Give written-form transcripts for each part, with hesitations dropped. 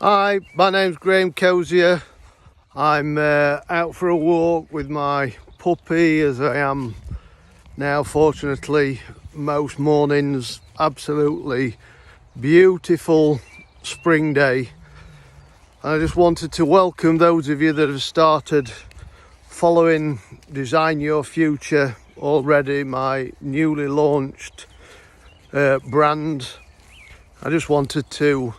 Hi, my name's Graham Cozier. I'm out for a walk with my puppy, as I am now, fortunately, most mornings. Absolutely beautiful spring day. I just wanted to welcome those of you that have started following Design Your Future already, my newly launched brand. I just wanted to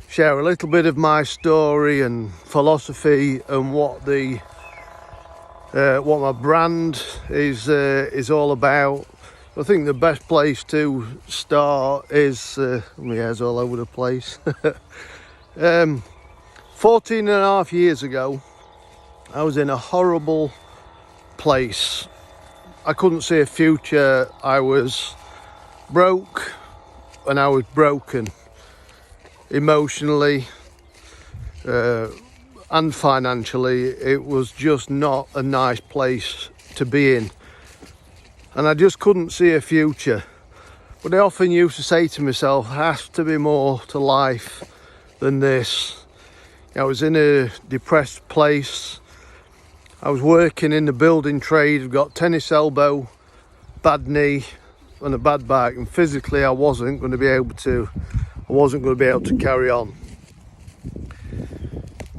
share a little bit of my story and philosophy and what my brand is all about. I think the best place to start is my hair's all over the place. 14 and a half years ago, I was in a horrible place. I couldn't see a future. I was broke and I was broken emotionally and financially. It was just not a nice place to be in, and I just couldn't see a future. But I often used to say to myself, there has to be more to life than this. I was in a depressed place. I was working in the building trade. I've got tennis elbow, bad knee and a bad back, and physically I wasn't going to be able to carry on.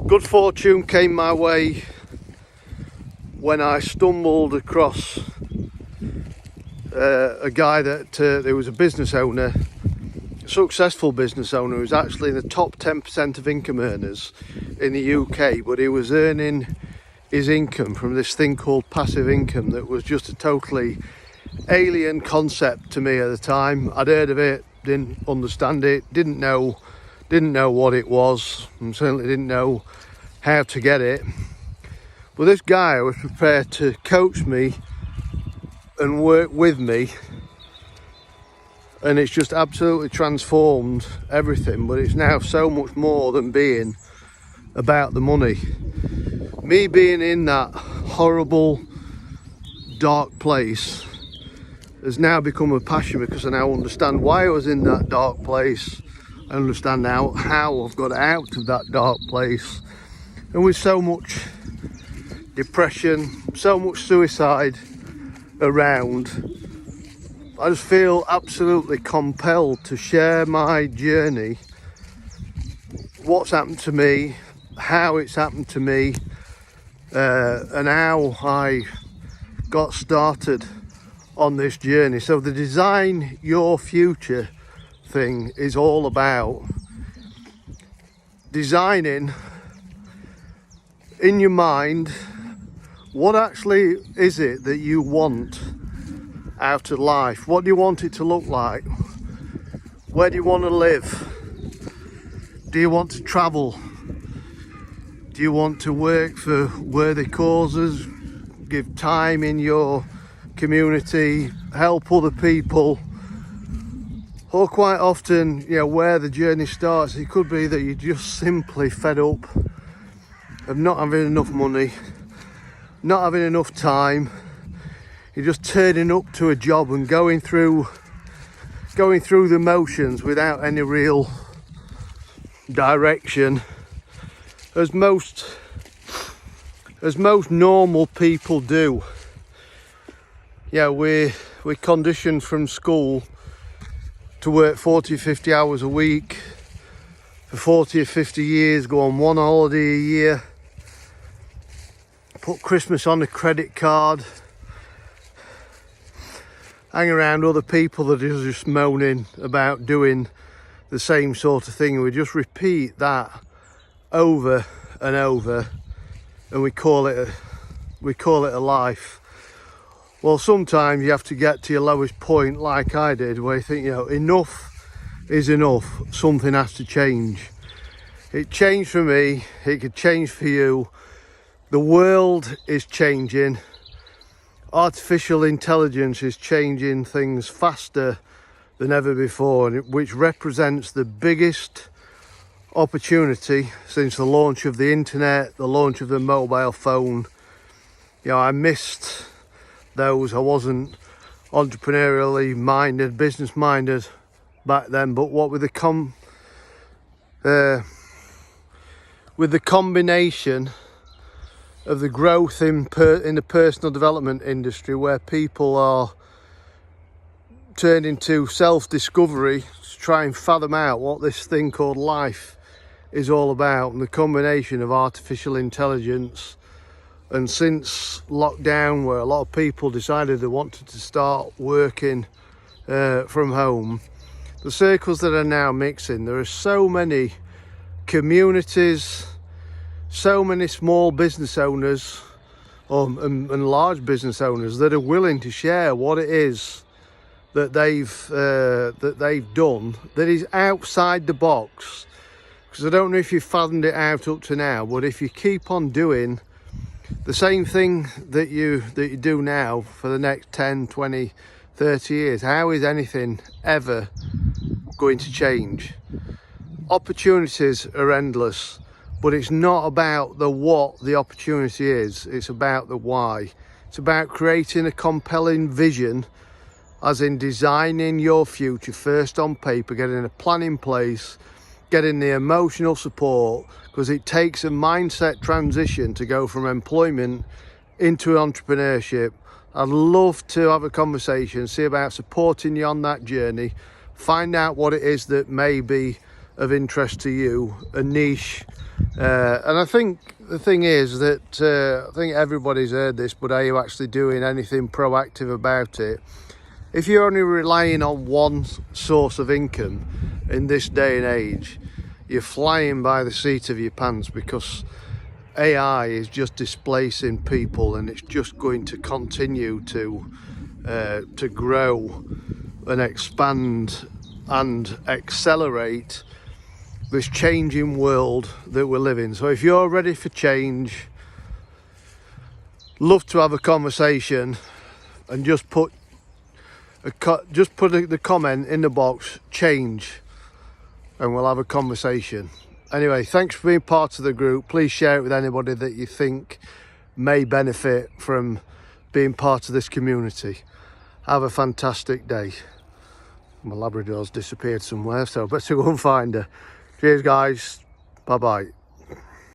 Good fortune came my way when I stumbled across a guy that there was a business owner, a successful business owner, who was actually in the top 10% of income earners in the UK, but he was earning his income from this thing called passive income that was just a totally alien concept to me at the time. I'd heard of it, didn't understand it, didn't know what it was, and certainly didn't know how to get it. But this guy was prepared to coach me and work with me, and it's just absolutely transformed everything. But it's now so much more than being about the money. Me being in that horrible, dark place has now become a passion, because I now understand why I was in that dark place. I understand now how I've got out of that dark place. And with so much depression, so much suicide around, I just feel absolutely compelled to share my journey, what's happened to me, how it's happened to me, and how I got started on this journey. So the Design Your Future thing is all about designing in your mind what actually is it that you want out of life. What do you want it to look like? Where do you want to live? Do you want to travel? Do you want to work for worthy causes, give time in your community, help other people? Or quite often, where the journey starts, it could be that you're just simply fed up of not having enough money, not having enough time. You're just turning up to a job and going through the motions without any real direction, as most normal people do. We're conditioned from school to work 40 or 50 hours a week for 40 or 50 years, go on one holiday a year, put Christmas on a credit card, hang around other people that are just moaning about doing the same sort of thing, and we just repeat that over and over, and we call it a life. Well, sometimes you have to get to your lowest point, like I did, where you think, enough is enough. Something has to change. It changed for me. It could change for you. The world is changing. Artificial intelligence is changing things faster than ever before, which represents the biggest opportunity since the launch of the internet, the launch of the mobile phone. I missed those. I wasn't entrepreneurially minded, business minded back then, but what with the with the combination of the growth in the personal development industry, where people are turning to self-discovery to try and fathom out what this thing called life is all about, and the combination of artificial intelligence. And since lockdown, where a lot of people decided they wanted to start working from home, the circles that are now mixing, there are so many communities, so many small business owners and large business owners that are willing to share what it is that they've done that is outside the box. Because I don't know if you've fathomed it out up to now, but if you keep on doing the same thing that you do now for the next 10, 20, 30 years, how is anything ever going to change? Opportunities are endless, but it's not about the what the opportunity is, it's about the why. It's about creating a compelling vision, as in designing your future first on paper, getting a plan in place, getting the emotional support, because it takes a mindset transition to go from employment into entrepreneurship. I'd love to have a conversation, see about supporting you on that journey, find out what it is that may be of interest to you, a niche. And I think the thing is that I think everybody's heard this, but are you actually doing anything proactive about it? If you're only relying on one source of income in this day and age, you're flying by the seat of your pants, because AI is just displacing people, and it's just going to continue to grow and expand and accelerate this changing world that we're living. So if you're ready for change, love to have a conversation, and just put the comment in the box, change, and we'll have a conversation. Anyway, thanks for being part of the group. Please share it with anybody that you think may benefit from being part of this community. Have a fantastic day. My Labrador's disappeared somewhere, so I better go and find her. Cheers guys, bye bye.